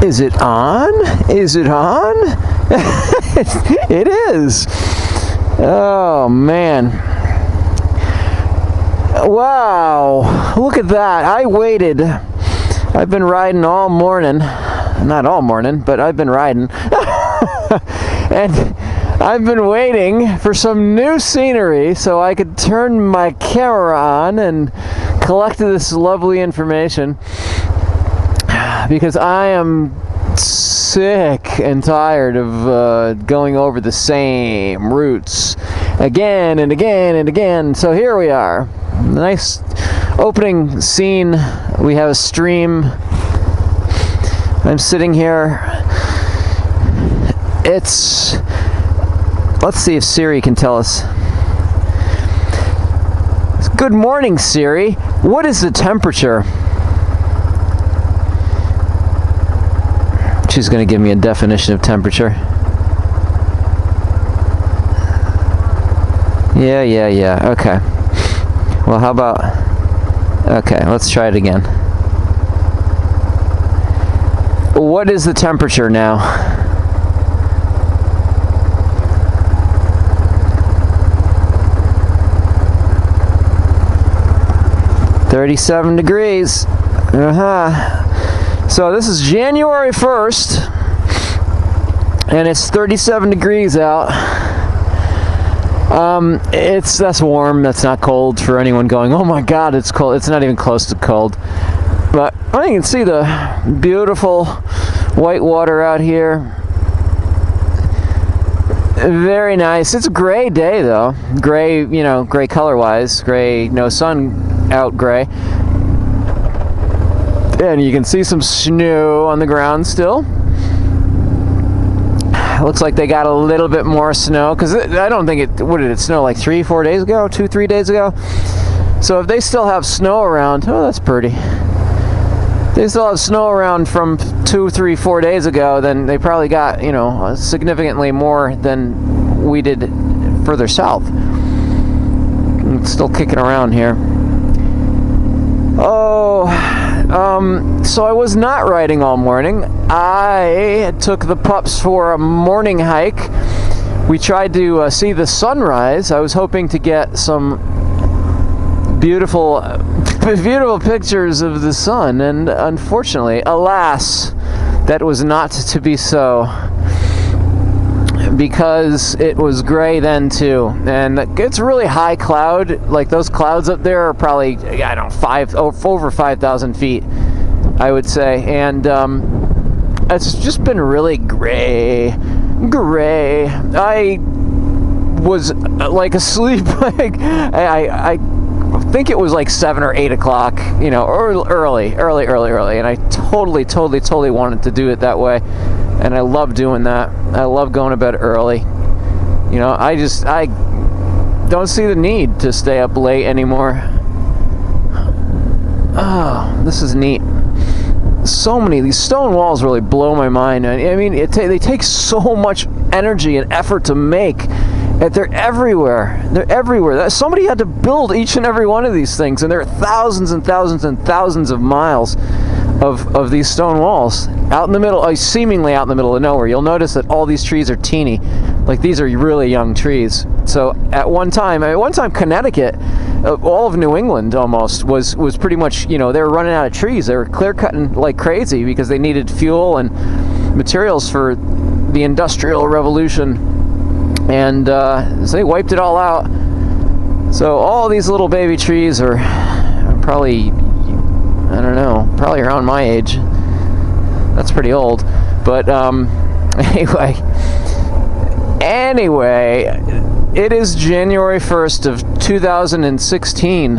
Is it on? Is it on? It is. Oh, man. Wow. Look at that. I waited. I've been riding all morning. Not all morning, but I've been riding. And I've been waiting for some new scenery so I could turn my camera on and collect this lovely information, because I am sick and tired of going over the same routes again and again and again. So here we are. Nice opening scene. We have a stream. I'm sitting here. It's... Let's see if Siri can tell us. Good morning, Siri. What is the temperature? She's going to give me a definition of temperature. Yeah. Okay. Well, how about... Okay, let's try it again. What is the temperature now? $37 degrees. So this is January 1st, and it's 37 degrees out. That's warm. That's not cold for anyone going, oh my God, it's cold. It's not even close to cold. But you can see the beautiful white water out here. Very nice. It's a gray day though. Gray, gray color-wise. Gray, no sun out gray. And you can see some snow on the ground still. Looks like they got a little bit more snow, because I don't think it... What did it snow, like 3-4 days ago? 2-3 days ago? So if they still have snow around... Oh, that's pretty. They still have snow around from 2, 3, 4 days ago, then they probably got, significantly more than we did further south. It's still kicking around here. So I was not riding all morning. I took the pups for a morning hike. We tried to see the sunrise. I was hoping to get some beautiful pictures of the sun, and unfortunately, alas, that was not to be so, because it was gray then too, and it's really high cloud. Like those clouds up there are probably, I don't know, over 5,000 feet, I would say, and it's just been really gray. I was like asleep. Like I think it was like 7 or 8 o'clock, early, and I totally wanted to do it that way, and I love doing that. I love going to bed early. I don't see the need to stay up late anymore. Oh, this is neat. So many, these stone walls really blow my mind. I mean, they take so much energy and effort to make. And they're everywhere. They're everywhere. Somebody had to build each and every one of these things, and there are thousands and thousands and thousands of miles of these stone walls out in the middle, seemingly out in the middle of nowhere. You'll notice that all these trees are teeny, like these are really young trees. So at one time Connecticut, all of New England almost was pretty much, they were running out of trees. They were clear cutting like crazy because they needed fuel and materials for the Industrial Revolution. And so they wiped it all out. So all these little baby trees are probably, I don't know, probably around my age. That's pretty old. But anyway, it is January 1st of 2016.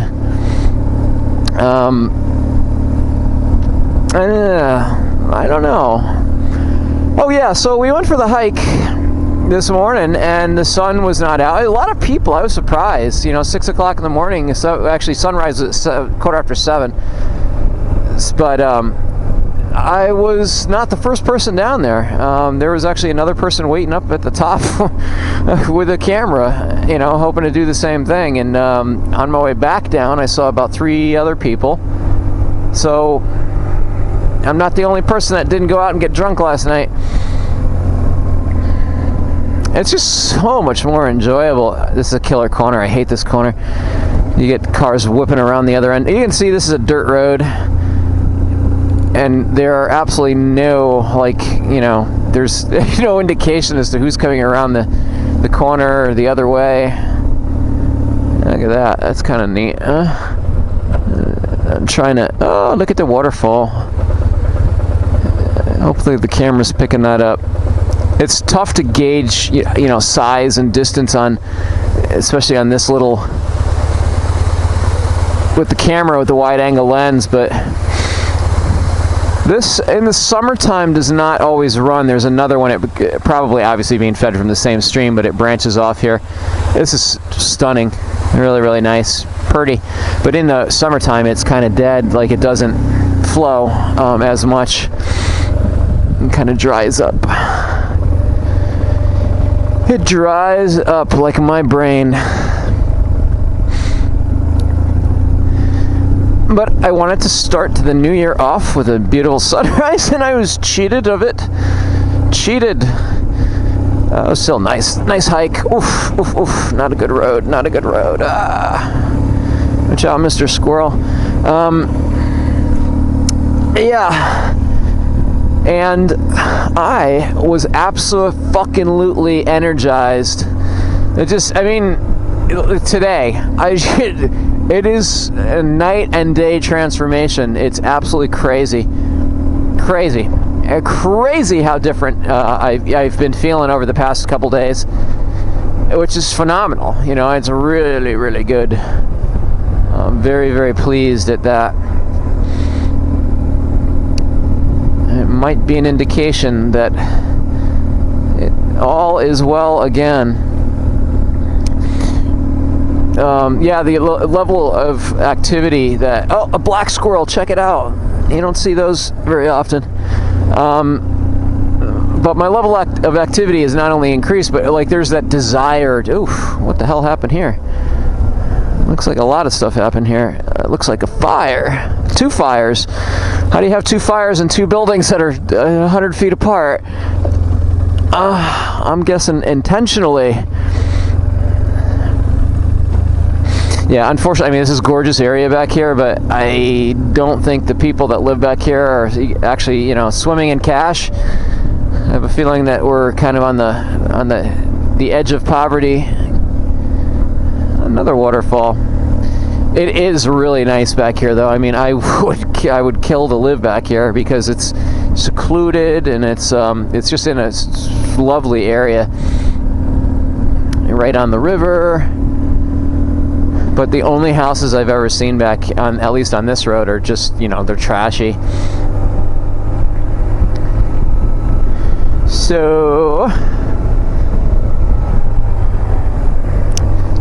I don't know. Oh yeah, so we went for the hike this morning, and the sun was not out. A lot of people, I was surprised. 6 o'clock in the morning. So actually, sunrise was at 7:15. But I was not the first person down there. There was actually another person waiting up at the top with a camera, hoping to do the same thing. And on my way back down, I saw about 3 other people. So I'm not the only person that didn't go out and get drunk last night. It's just so much more enjoyable. This is a killer corner. I hate this corner. You get cars whipping around the other end. You can see this is a dirt road, and there are absolutely no, like, you know, there's no indication as to who's coming around the corner or the other way. Look at that. That's kind of neat. I'm trying to... Oh, look at the waterfall. Hopefully the camera's picking that up. It's tough to gauge, you know, size and distance on, especially on this little, with the camera with the wide angle lens, but this in the summertime does not always run. There's another one, it probably obviously being fed from the same stream, but it branches off here. This is stunning, really, really nice, pretty. But in the summertime, it's kind of dead, like it doesn't flow as much. It kind of dries up. It dries up like my brain. But I wanted to start the new year off with a beautiful sunrise, and I was cheated of it. Cheated. It was still nice. Nice hike. Oof, oof, oof. Not a good road. Not a good road. Watch out, Mr. Squirrel. Yeah. And I was absolutely energized. It just, I mean, today, it is a night and day transformation. It's absolutely crazy. Crazy. Crazy how different I've been feeling over the past couple days, which is phenomenal. You know, it's really, really good. I'm very, very pleased at that. It might be an indication that all is well again. Yeah, the level of activity that... Oh, a black squirrel, check it out. You don't see those very often. But my level of activity is not only increased, but like there's that desire... Oof, what the hell happened here? Looks like a lot of stuff happened here. It looks like a fire. 2 fires. How do you have 2 fires in 2 buildings that are 100 feet apart? I'm guessing intentionally. Yeah, unfortunately, I mean, this is a gorgeous area back here, but I don't think the people that live back here are actually, you know, swimming in cash. I have a feeling that we're kind of on the edge of poverty. Another waterfall. It is really nice back here, though. I mean, I would kill to live back here because it's secluded and it's just in a lovely area, right on the river. But the only houses I've ever seen back on, at least on this road, are just, you know, they're trashy. So,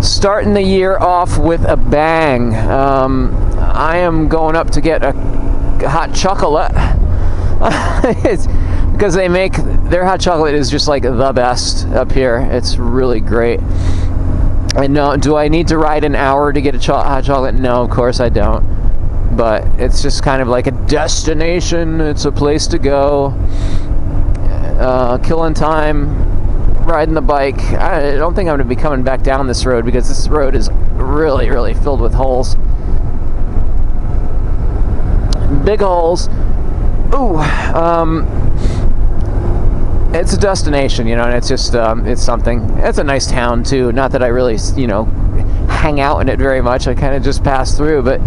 starting the year off with a bang. I am going up to get a hot chocolate. It's because they make their hot chocolate is just like the best up here. It's really great. And no, do I need to ride an hour to get a hot chocolate? No, of course I don't. But it's just kind of like a destination. It's a place to go. Killing time, riding the bike. I don't think I'm going to be coming back down this road because this road is really, really filled with holes. Big holes. Ooh. It's a destination, you know, and it's just, it's something. It's a nice town, too. Not that I really, you know, hang out in it very much. I kind of just pass through, but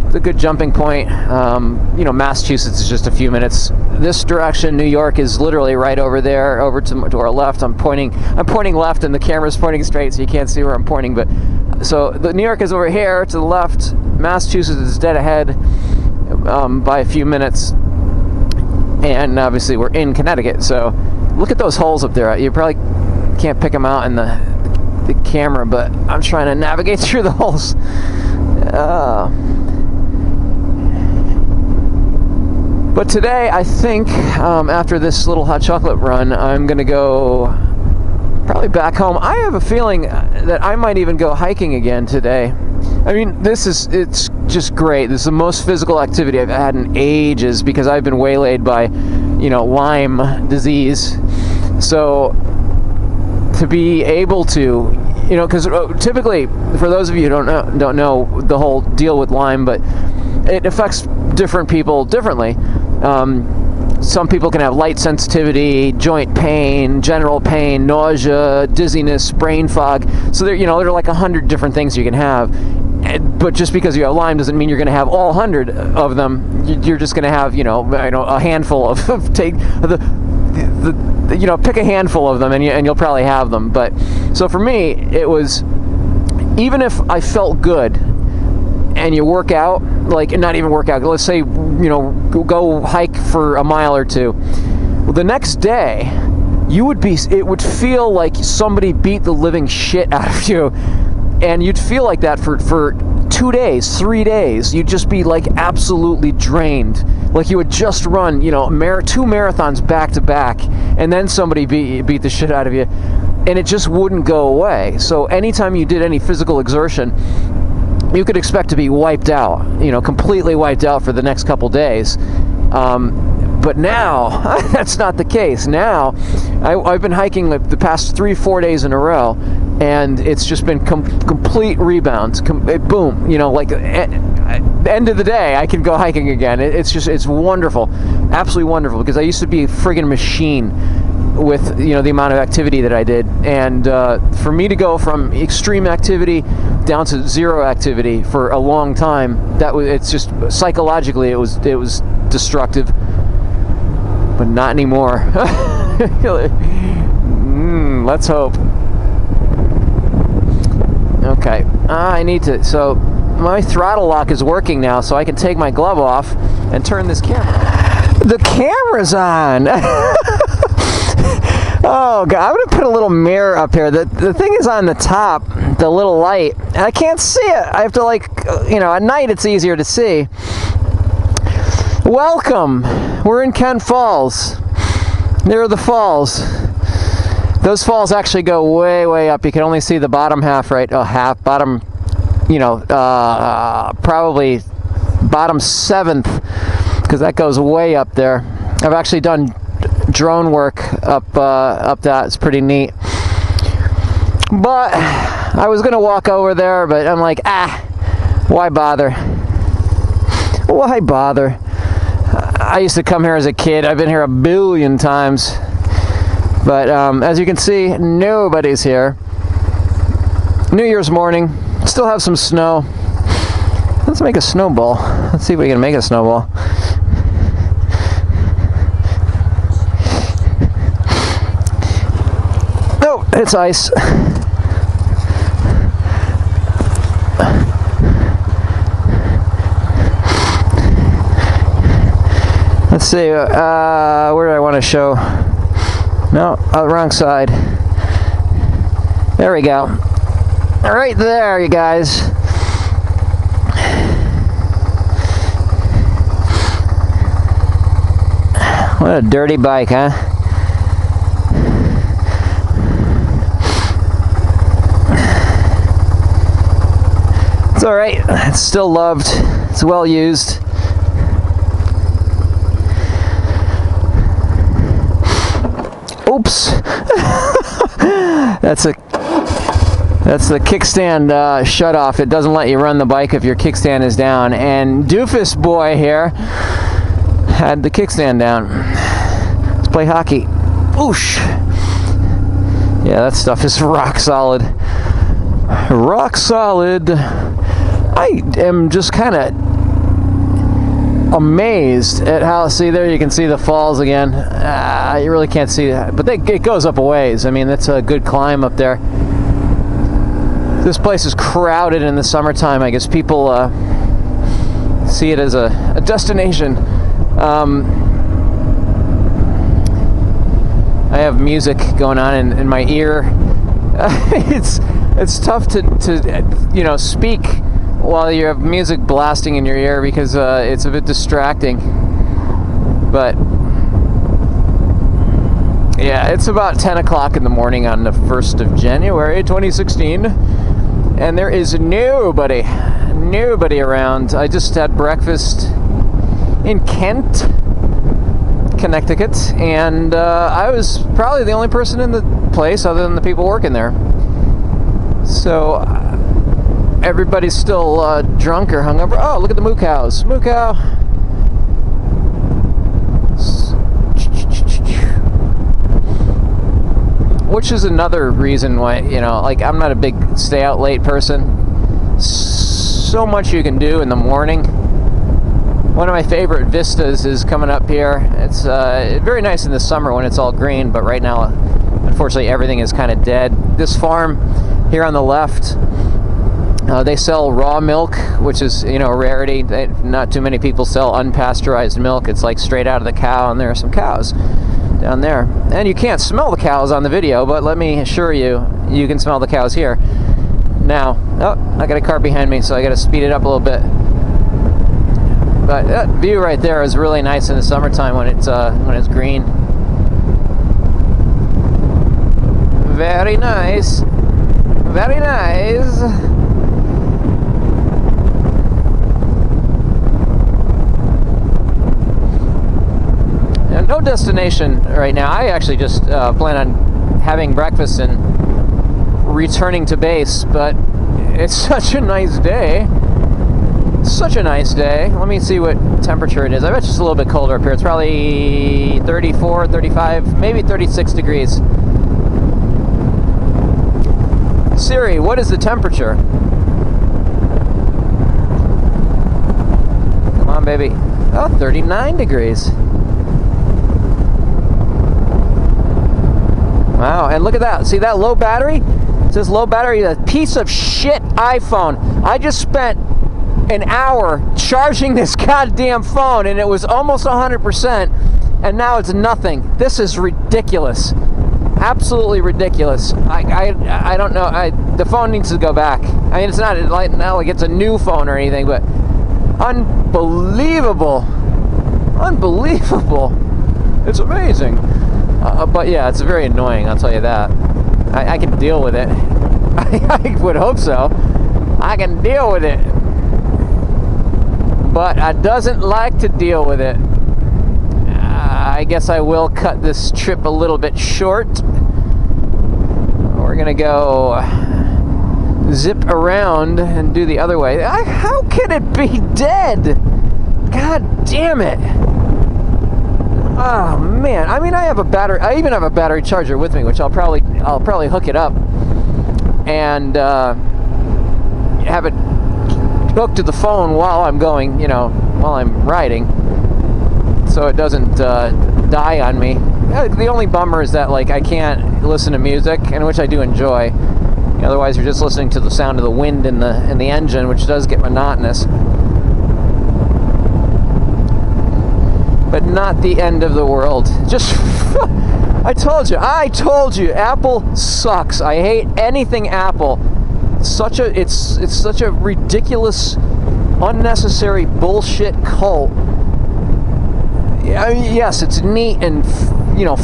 it's a good jumping point. You know, Massachusetts is just a few minutes this direction. New York is literally right over there, over to our left. I'm pointing left, and the camera's pointing straight, so you can't see where I'm pointing. But so the New York is over here to the left. Massachusetts is dead ahead by a few minutes, and obviously we're in Connecticut. So look at those holes up there. You probably can't pick them out in the camera, but I'm trying to navigate through the holes. But today, I think, after this little hot chocolate run, I'm going to go probably back home. I have a feeling that I might even go hiking again today. I mean, it's just great. This is the most physical activity I've had in ages because I've been waylaid by, Lyme disease. So to be able to, because typically, for those of you who don't know the whole deal with Lyme, but it affects different people differently. Some people can have light sensitivity, joint pain, general pain, nausea, dizziness, brain fog. So there are like 100 different things you can have. But just because you have Lyme doesn't mean you're going to have all 100 of them. You're just going to have, a handful of pick a handful of them, and you'll probably have them. But so for me, it was, even if I felt good, and you work out, not even work out, let's say, go hike for a mile or two. Well, the next day, it would feel like somebody beat the living shit out of you. And you'd feel like that for 2 days, 3 days. You'd just be like absolutely drained. Like you would just run, 2 marathons back to back, and then somebody beat the shit out of you. And it just wouldn't go away. So anytime you did any physical exertion, you could expect to be wiped out, completely wiped out for the next couple days. But now, that's not the case. Now, I've been hiking the past 3-4 days in a row, and it's just been complete rebounds. Boom, at the end of the day, I can go hiking again. It's wonderful, absolutely wonderful, because I used to be a friggin' machine with the amount of activity that I did, and for me to go from extreme activity down to zero activity for a long time, it's just psychologically it was destructive, but not anymore. Let's hope. Okay, I need to. So my throttle lock is working now, so I can take my glove off and turn this camera on. The camera's on. Oh God, I'm gonna put a little mirror up here. The thing is on the top, the little light, and I can't see it. I have to at night it's easier to see. Welcome. We're in Kent Falls. Near the falls. Those falls actually go way, way up. You can only see the bottom half, right? Bottom, probably bottom 7th, because that goes way up there. I've actually done drone work up that. It's pretty neat. But I was gonna walk over there, but I'm like, why bother? Why bother? I used to come here as a kid. I've been here a billion times. But as you can see, nobody's here. New Year's morning. Still have some snow. Let's make a snowball. Let's see if we can make a snowball. Oh, it's ice. Let's see, where do I want to show? No, wrong side. There we go. Right there, you guys. What a dirty bike, huh? It's alright. It's still loved. It's well used. Oops. That's the kickstand shut off. It doesn't let you run the bike if your kickstand is down. And Doofus Boy here had the kickstand down. Let's play hockey. Oosh. Yeah, that stuff is rock solid. Rock solid. I am just kind of amazed at how, see there you can see the falls again. You really can't see that, but it goes up a ways. I mean, that's a good climb up there. This place is crowded in the summertime. I guess people see it as a destination. I have music going on in my ear. It's tough to speak while you have music blasting in your ear because it's a bit distracting. But yeah, it's about 10 o'clock in the morning on the 1st of January 2016. And there is nobody around. I just had breakfast in Kent, Connecticut, and I was probably the only person in the place other than the people working there. So everybody's still drunk or hungover. Oh, look at the moo cows. Moo cow. Which is another reason why, you know, like, I'm not a big stay out late person. So much you can do in the morning. One of my favorite vistas is coming up here. It's very nice in the summer when it's all green, but right now, unfortunately, everything is kind of dead. This farm here on the left, they sell raw milk, which is, you know, a rarity. Not too many people sell unpasteurized milk. It's like straight out of the cow, and there are some cows down there. And you can't smell the cows on the video, but let me assure you, you can smell the cows here. Now, oh, I got a car behind me, so I got to speed it up a little bit. But that view right there is really nice in the summertime when it's green. Very nice. Very nice. Now, no destination right now. I actually just plan on having breakfast and returning to base, but it's such a nice day. Such a nice day. Let me see what temperature it is. I bet it's a little bit colder up here. It's probably 34, 35, maybe 36 degrees. Siri, what is the temperature? Come on, baby. Oh, 39 degrees. Wow, and look at that. See that low battery? It says low battery. A piece of shit iPhone. I just spent an hour charging this goddamn phone, and it was almost 100%, and now it's nothing. This is ridiculous. Absolutely ridiculous. I don't know. The phone needs to go back. I mean, it's not like it's a new phone or anything, but unbelievable. Unbelievable. It's amazing. But yeah, it's very annoying, I'll tell you that. I can deal with it. I would hope so. I can deal with it. But I doesn't like to deal with it. I guess I will cut this trip a little bit short. We're gonna go zip around and do the other way. How can it be dead? God damn it. Oh man, I mean, I have a battery. I even have a battery charger with me, which I'll probably hook it up and have it hooked to the phone while I'm going, you know, while I'm riding, so it doesn't die on me. The only bummer is that, like, I can't listen to music, and which I do enjoy. Otherwise, you're just listening to the sound of the wind in the engine, which does get monotonous. But not the end of the world. Just I told you, Apple sucks. I hate anything Apple. It's such a ridiculous, unnecessary bullshit cult. I mean, yes, it's neat and, you know,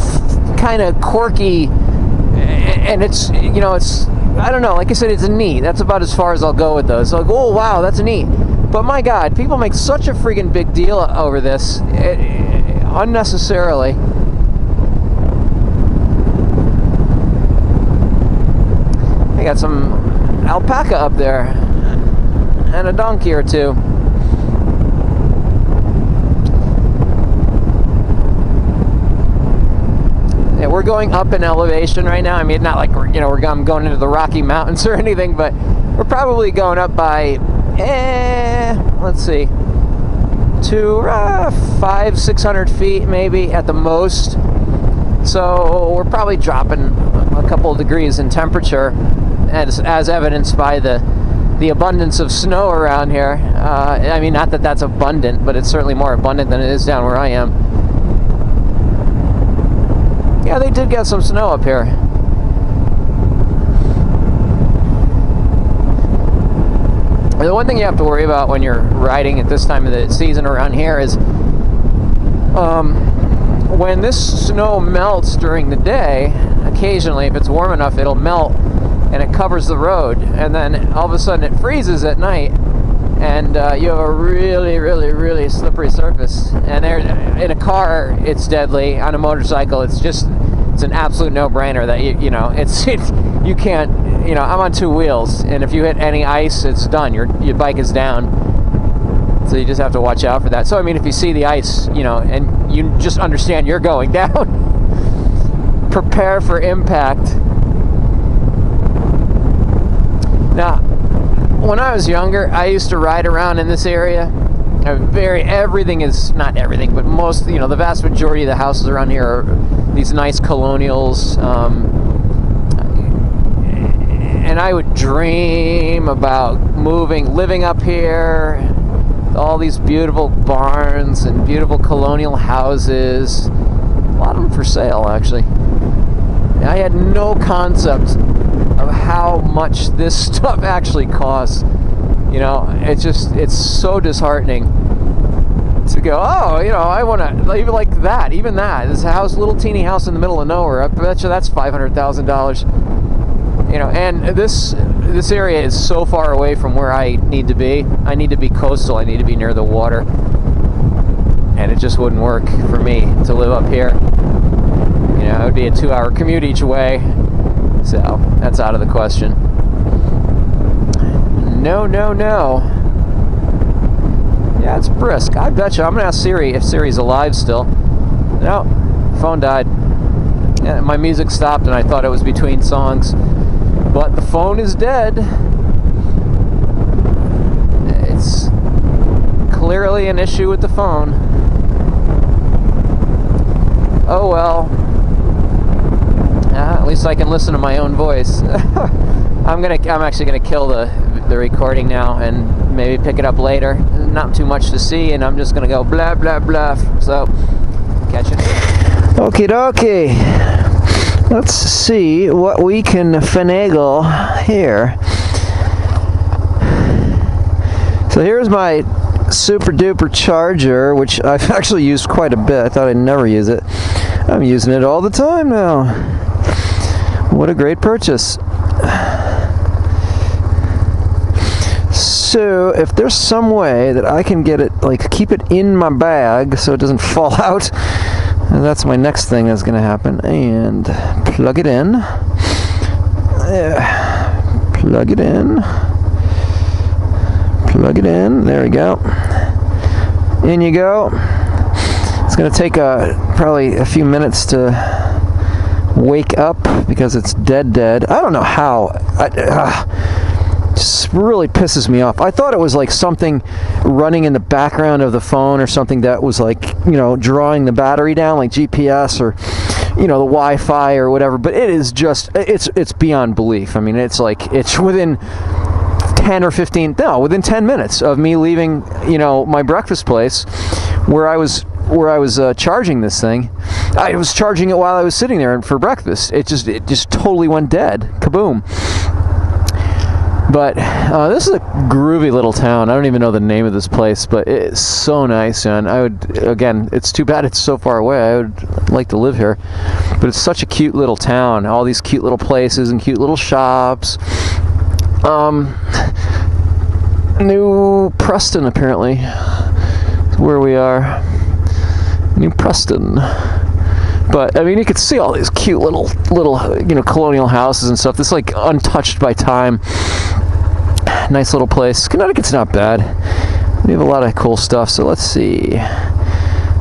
kind of quirky, and it's, you know, it's, I don't know, like I said, it's neat. That's about as far as I'll go with those. So, like, oh wow, that's neat. But my God, people make such a freaking big deal over this, unnecessarily. I got some alpaca up there, and a donkey or two. Yeah, we're going up in elevation right now. I mean, not like I'm going into the Rocky Mountains or anything, but we're probably going up by, let's see, to 500-600 feet maybe at the most. So we're probably dropping a couple of degrees in temperature, as evidenced by the abundance of snow around here. I mean, not that that's abundant, but it's certainly more abundant than it is down where I am. Yeah, they did get some snow up here. The one thing you have to worry about when you're riding at this time of the season around here is when this snow melts during the day, occasionally, if it's warm enough, it'll melt and it covers the road, and then all of a sudden it freezes at night, and you have a really, really, really slippery surface. And there, in a car, it's deadly. On a motorcycle, it's an absolute no-brainer that you know you can't. You know, I'm on 2 wheels, and if you hit any ice, it's done. Your bike is down. So you just have to watch out for that. So I mean, if you see the ice, you know, and you just understand you're going down, prepare for impact. Now, when I was younger, I used to ride around in this area. Everything is, not everything, but most, you know, the vast majority of the houses around here are these nice colonials. And I would dream about living up here. All these beautiful barns and beautiful colonial houses. A lot of them for sale, actually. I had no concept of how much this stuff actually costs. You know, it's so disheartening to go, oh, you know, I want to, even like that, this house, little teeny house in the middle of nowhere, I bet you that's $500,000. You know, and this area is so far away from where I need to be. I need to be coastal. I need to be near the water. And it just wouldn't work for me to live up here. You know, it would be a 2-hour commute each way. So, that's out of the question. No, no, no. Yeah, it's brisk. I bet you. I'm going to ask Siri if Siri's alive still. No, phone died. Yeah, my music stopped and I thought it was between songs. But the phone is dead. It's clearly an issue with the phone. Oh well. At least I can listen to my own voice. I'm actually gonna kill the recording now and maybe pick it up later. Not too much to see, and I'm just gonna go blah blah blah. So catch it. Okie dokie. Let's see what we can finagle here. So here's my super duper charger, which I've actually used quite a bit. I thought I'd never use it. I'm using it all the time now. What a great purchase. So if there's some way that I can get it, like keep it in my bag so it doesn't fall out, and that's my next thing that's going to happen. And plug it in. Plug it in. Plug it in. There we go. In you go. It's going to take probably a few minutes to wake up because it's dead. I don't know how. Just really pisses me off. I thought it was like something running in the background of the phone or something that was like, you know, drawing the battery down, like GPS or, you know, the Wi-Fi or whatever. But it is just, it's beyond belief. I mean, it's like, it's within 10 minutes of me leaving, you know, my breakfast place where I was charging this thing. I was charging it while I was sitting there for breakfast. It just totally went dead. Kaboom. But this is a groovy little town. I don't even know the name of this place, but it's so nice, and again, it's too bad it's so far away. I would like to live here. But it's such a cute little town. All these cute little places and cute little shops. New Preston, apparently, is where we are. New Preston. But I mean, you could see all these cute little, you know, colonial houses and stuff. This is like untouched by time. Nice little place. Connecticut's not bad. We have a lot of cool stuff. So let's see.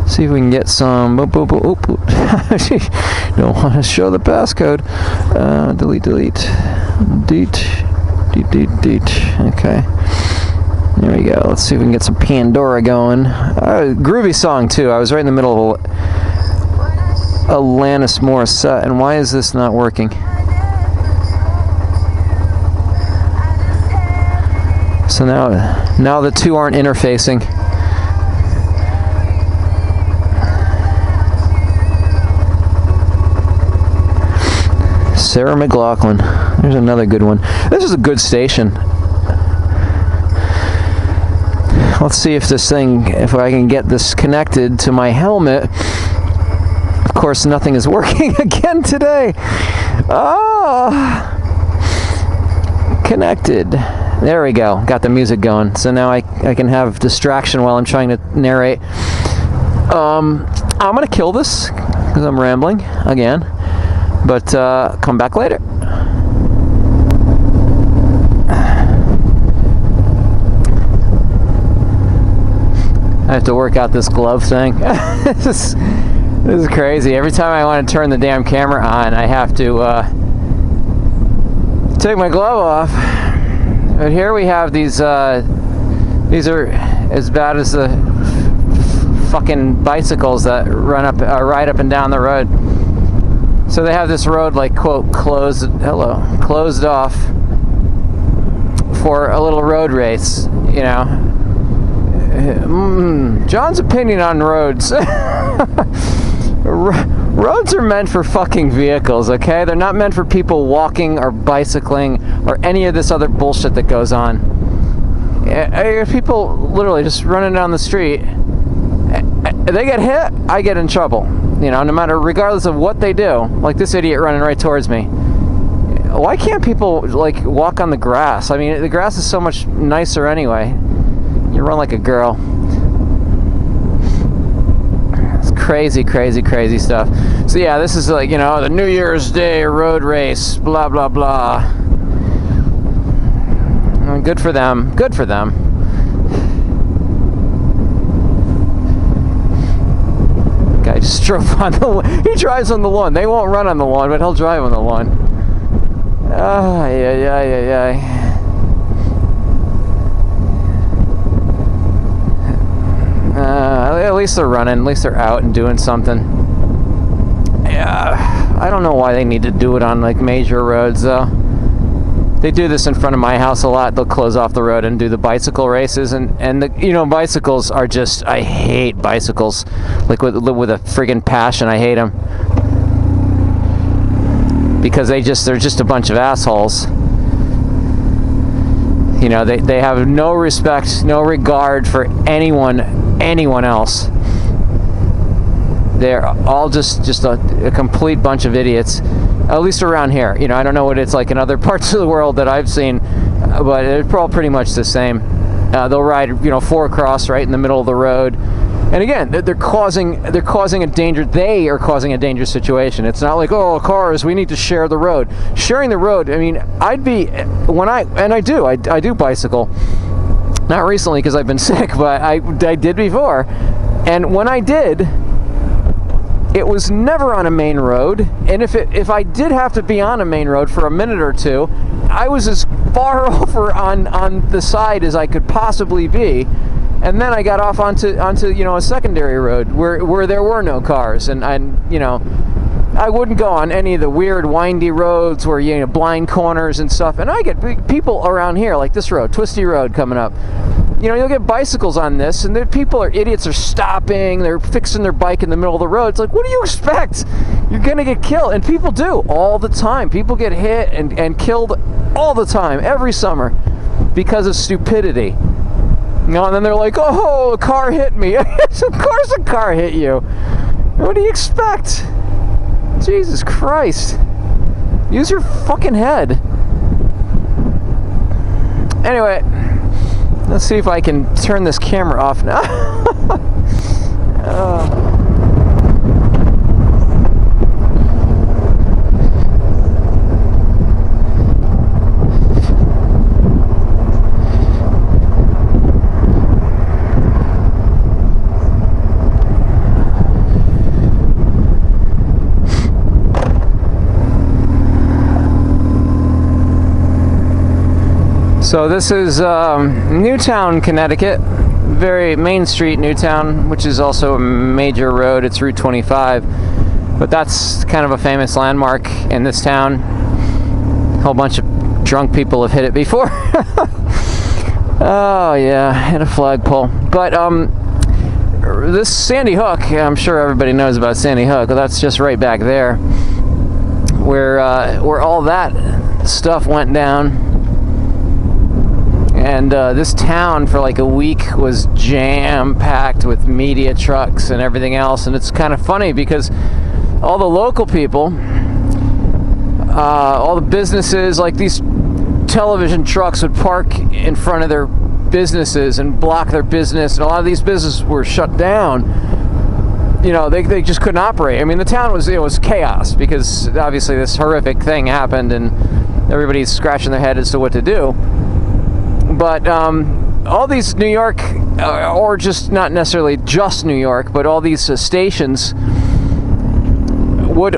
See if we can get some. Don't want to show the passcode. Delete. Okay. There we go. Let's see if we can get some Pandora going. Groovy song too. I was right in the middle of Alanis Morissette, and why is this not working? So now the two aren't interfacing. Sarah McLachlan. There's another good one. This is a good station. Let's see if I can get this connected to my helmet. Of course, nothing is working again today. Connected. There we go. Got the music going. So now I can have distraction while I'm trying to narrate. I'm going to kill this because I'm rambling again. But come back later. I have to work out this glove thing. This is crazy. Every time I want to turn the damn camera on, I have to take my glove off. But here we have these are as bad as the fucking bicycles that ride up and down the road. So they have this road, like, quote, closed off for a little road race, you know. John's opinion on roads. Roads are meant for fucking vehicles, okay? They're not meant for people walking or bicycling or any of this other bullshit that goes on. People literally just running down the street, they get hit, I get in trouble. You know, no matter, regardless of what they do. Like this idiot running right towards me. Why can't people, like, walk on the grass? I mean, the grass is so much nicer anyway. You run like a girl. It's crazy, crazy, crazy stuff. So yeah, this is like, you know, the New Year's Day road race, blah, blah, blah. Good for them. Good for them. Guy just drove on the lawn. He drives on the lawn. They won't run on the lawn, but he'll drive on the lawn. Yeah. At least they're running. At least they're out and doing something. Yeah, I don't know why they need to do it on like major roads though. They do this in front of my house a lot. They'll close off the road and do the bicycle races, and the, you know, bicycles are just, I hate bicycles, like with a friggin' passion. I hate them because they're just a bunch of assholes. You know, they have no respect, no regard for anyone else. They're all just a complete bunch of idiots, at least around here. You know, I don't know what it's like in other parts of the world that I've seen, but it's all pretty much the same. They'll ride, you know, 4-across right in the middle of the road. And again, they're causing a danger. They are causing a dangerous situation. It's not like, oh, cars, we need to share the road. Sharing the road, I mean, I do bicycle. Not recently because I've been sick, but I did before. And when I did, it was never on a main road. And if I did have to be on a main road for a minute or two, I was as far over on the side as I could possibly be. And then I got off onto you know, a secondary road where there were no cars, and you know, I wouldn't go on any of the weird windy roads where, you know, blind corners and stuff. And I get people around here like this road, twisty road coming up. You know, you'll get bicycles on this, and the people are idiots, are stopping, they're fixing their bike in the middle of the road. It's like, what do you expect? You're gonna get killed. And people do all the time. People get hit and killed all the time, every summer, because of stupidity. You know, and then they're like, oh, a car hit me. Of course a car hit you. What do you expect? Jesus Christ. Use your fucking head. Anyway, let's see if I can turn this camera off now. So this is Newtown, Connecticut, very Main Street, Newtown, which is also a major road. It's Route 25, but that's kind of a famous landmark in this town. A whole bunch of drunk people have hit it before. Oh yeah, hit a flagpole. But this Sandy Hook, I'm sure everybody knows about Sandy Hook. Well, that's just right back there, where all that stuff went down. And this town for like a week was jam-packed with media trucks and everything else. And it's kind of funny because all the local people, all the businesses, like these television trucks would park in front of their businesses and block their business, and a lot of these businesses were shut down. You know, they just couldn't operate. I mean, the town was chaos because obviously this horrific thing happened and everybody's scratching their head as to what to do. But all these New York, or just not necessarily just New York, but all these stations would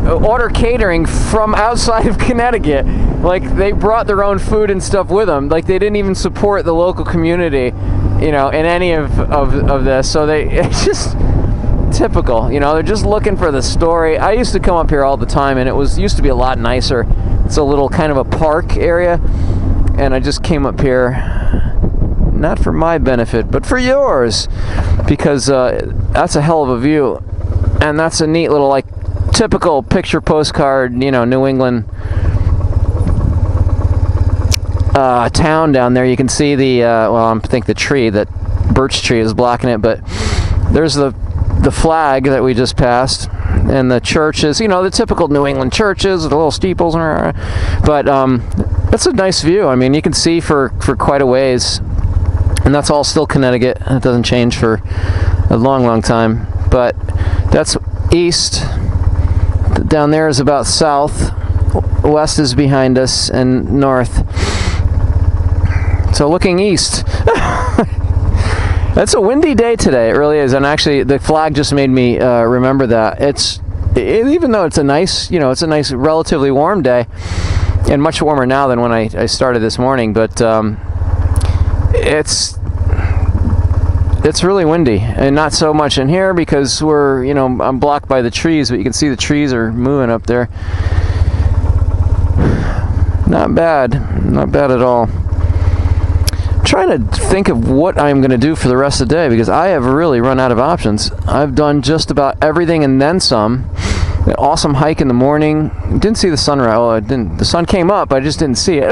order catering from outside of Connecticut. Like, they brought their own food and stuff with them. Like, they didn't even support the local community, you know, in any of this. So it's just typical, you know, they're just looking for the story. I used to come up here all the time, and used to be a lot nicer. It's a little kind of a park area, and I just came up here, not for my benefit, but for yours, because that's a hell of a view, and that's a neat little, like, typical picture postcard, you know, New England town down there. You can see the I think the tree, that birch tree, is blocking it, but there's the flag that we just passed, and the churches, you know, the typical New England churches, the little steeples, but that's a nice view. I mean, you can see for quite a ways, and that's all still Connecticut. It doesn't change for a long time, but that's east. Down there is about south, west is behind us, and north. So looking east. It's a windy day today, it really is, and actually the flag just made me remember that. Even though it's a nice, you know, it's a nice, relatively warm day, and much warmer now than when I started this morning, but it's really windy, and not so much in here because I'm blocked by the trees, but you can see the trees are moving up there. Not bad at all. I'm trying to think of what I'm going to do for the rest of the day, because I have really run out of options. I've done just about everything and then some. An awesome hike in the morning. Didn't see the sunrise. Well, I didn't. The sun came up, I just didn't see it.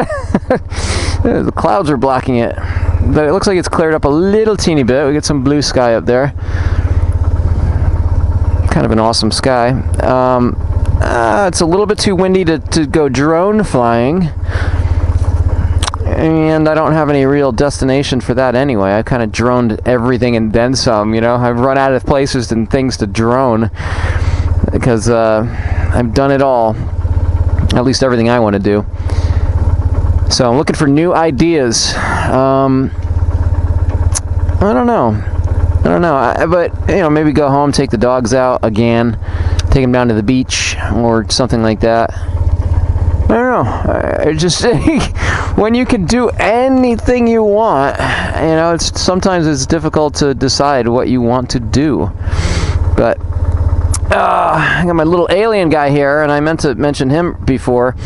The clouds are blocking it. But it looks like it's cleared up a little teeny bit. We get some blue sky up there. Kind of an awesome sky. It's a little bit too windy to go drone flying. And I don't have any real destination for that anyway. I kind of droned everything and then some, you know. I've run out of places and things to drone because I've done it all. At least everything I want to do. So I'm looking for new ideas. I don't know. But, you know, maybe go home, take the dogs out again, take them down to the beach or something like that. I don't know. I just when you can do anything you want, you know, sometimes it's difficult to decide what you want to do. But I got my little alien guy here, and I meant to mention him before.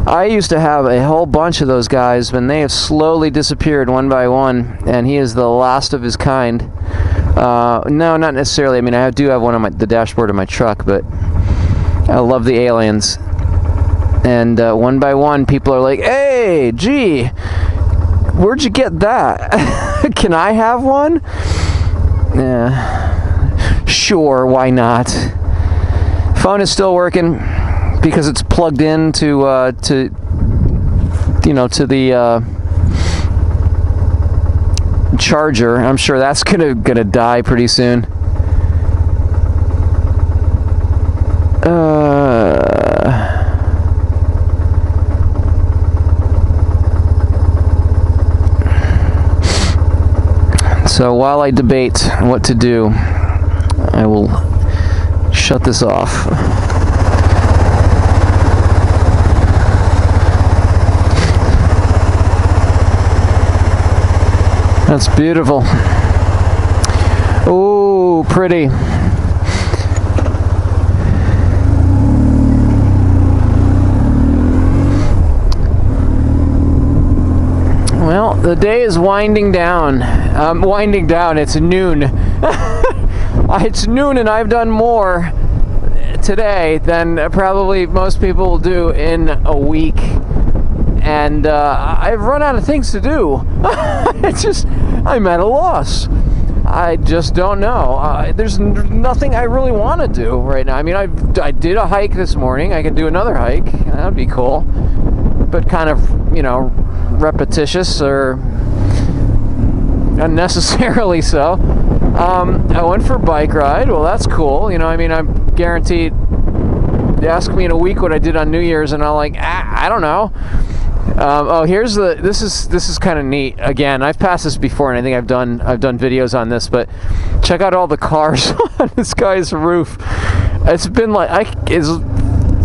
I used to have a whole bunch of those guys, but they have slowly disappeared one by one, and he is the last of his kind. No, not necessarily. I mean, I do have one on the dashboard of my truck, but I love the aliens. And one by one, people are like, "Hey, gee, where'd you get that? Can I have one?" Yeah, sure, why not? Phone is still working because it's plugged in to the charger. I'm sure that's gonna die pretty soon. So while I debate what to do, I will shut this off. That's beautiful. Oh, pretty. Well, the day is winding down. It's noon. It's noon, and I've done more today than probably most people will do in a week. And I've run out of things to do. I'm at a loss. I just don't know. There's nothing I really want to do right now. I mean, I did a hike this morning. I could do another hike. That would be cool. but kind of, you know, repetitious or unnecessarily so. I went for a bike ride. Well, that's cool. You know, I mean, I'm guaranteed. They ask me in a week what I did on New Year's, and I'm like, I don't know. Oh, here's the. This is kind of neat. Again, I've passed this before, and I think I've done videos on this. But check out all the cars on this guy's roof. It's been like as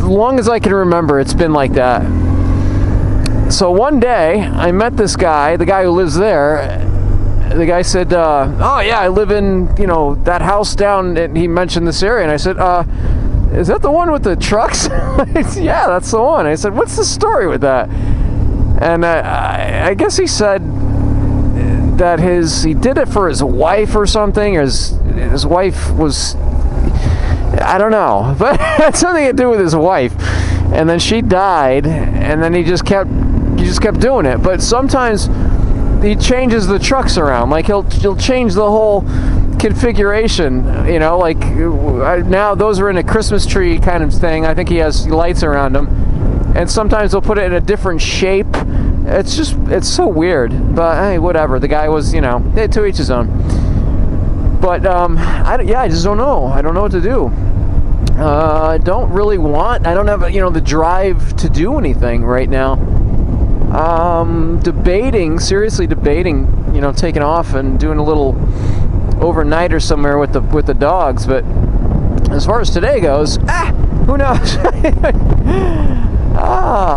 long as I can remember, it's been like that. So one day, I met this guy, the guy who lives there. The guy said, "Oh yeah, I live in, you know, that house down." And he mentioned this area, and I said, "Is that the one with the trucks?" Yeah, that's the one. I said, "What's the story with that?" And I guess he said that he did it for his wife or something, or his wife was, I don't know, but it had something to do with his wife. And then she died, and then he just kept doing it. But sometimes he changes the trucks around. Like he'll change the whole configuration, you know, like now those are in a Christmas tree kind of thing. I think he has lights around them, and sometimes they'll put it in a different shape. It's so weird, but hey, whatever. The guy was, you know, to each his own. But I just don't know. I don't know what to do. I don't really want. I don't have, you know, the drive to do anything right now. Seriously debating, you know, taking off and doing a little overnight or somewhere with the dogs. But as far as today goes, who knows?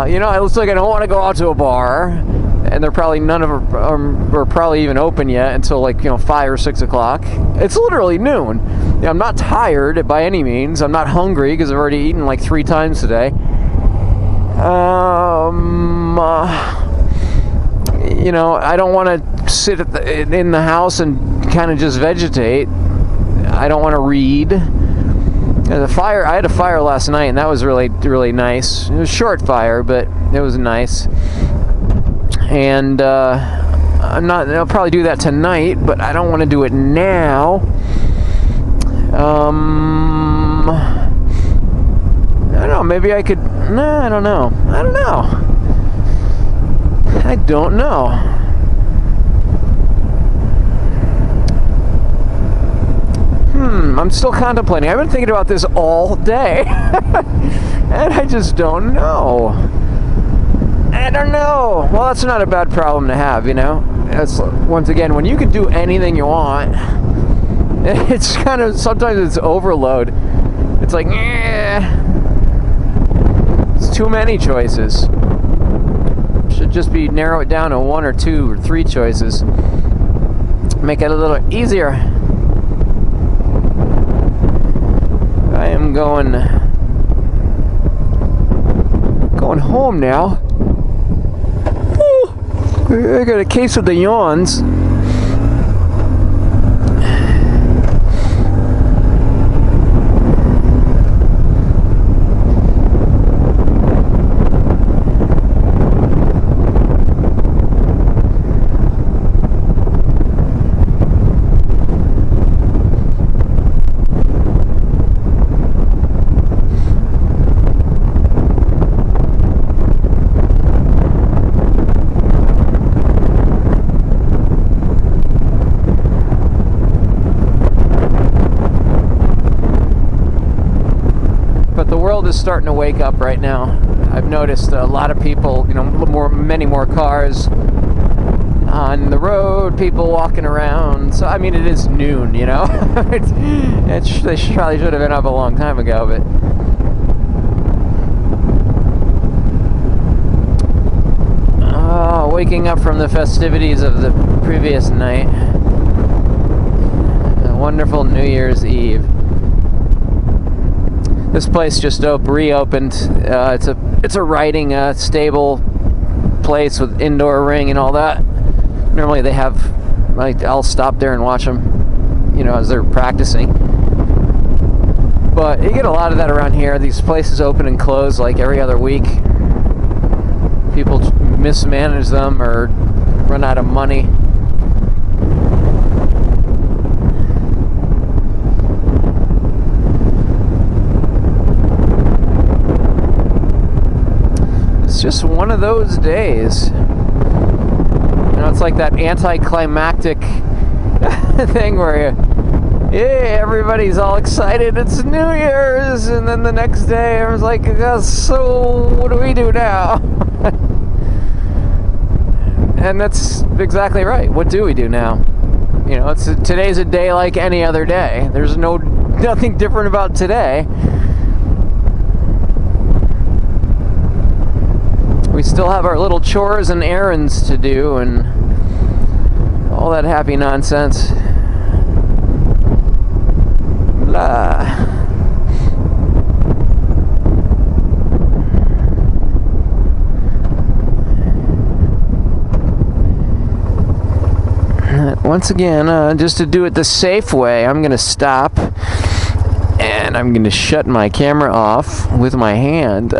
You know, it looks like I don't want to go out to a bar, and they're probably none of them are probably even open yet until, like, you know, 5 or 6 o'clock. It's literally noon. You know, I'm not tired by any means. I'm not hungry because I've already eaten like 3 times today. You know, I don't want to sit in the house and kind of just vegetate. I don't want to read. I had a fire last night, and that was really, really nice. It was a short fire, but it was nice. And I'll probably do that tonight, but I don't want to do it now. I don't know, maybe I could. No, I don't know. I don't know. I'm still contemplating. I've been thinking about this all day. And I just don't know. I don't know. Well, that's not a bad problem to have, you know? That's, once again, when you can do anything you want, it's kind of, sometimes it's overload. It's like, it's too many choices. Should just be narrow it down to 1 or 2 or 3 choices. Make it a little easier. I am going home now. I got a case of the yawns. Is starting to wake up right now. I've noticed a lot of people, you know, many more cars on the road, people walking around. So I mean, it is noon, you know. They probably should have been up a long time ago, but waking up from the festivities of the previous night. A wonderful New Year's Eve. This place just reopened. It's a riding stable place with indoor ring and all that. Normally they have, like, I'll stop there and watch them, you know, as they're practicing. But you get a lot of that around here. These places open and close like every other week. People mismanage them or run out of money. it's just one of those days. You know, it's like that anticlimactic thing where yeah, everybody's all excited, it's New Year's, and then the next day everyone's like, so what do we do now? And that's exactly right. What do we do now? You know, today's a day like any other day. There's nothing different about today. We still have our little chores and errands to do and all that happy nonsense. Blah. Once again, just to do it the safe way, I'm going to stop and I'm going to shut my camera off with my hand.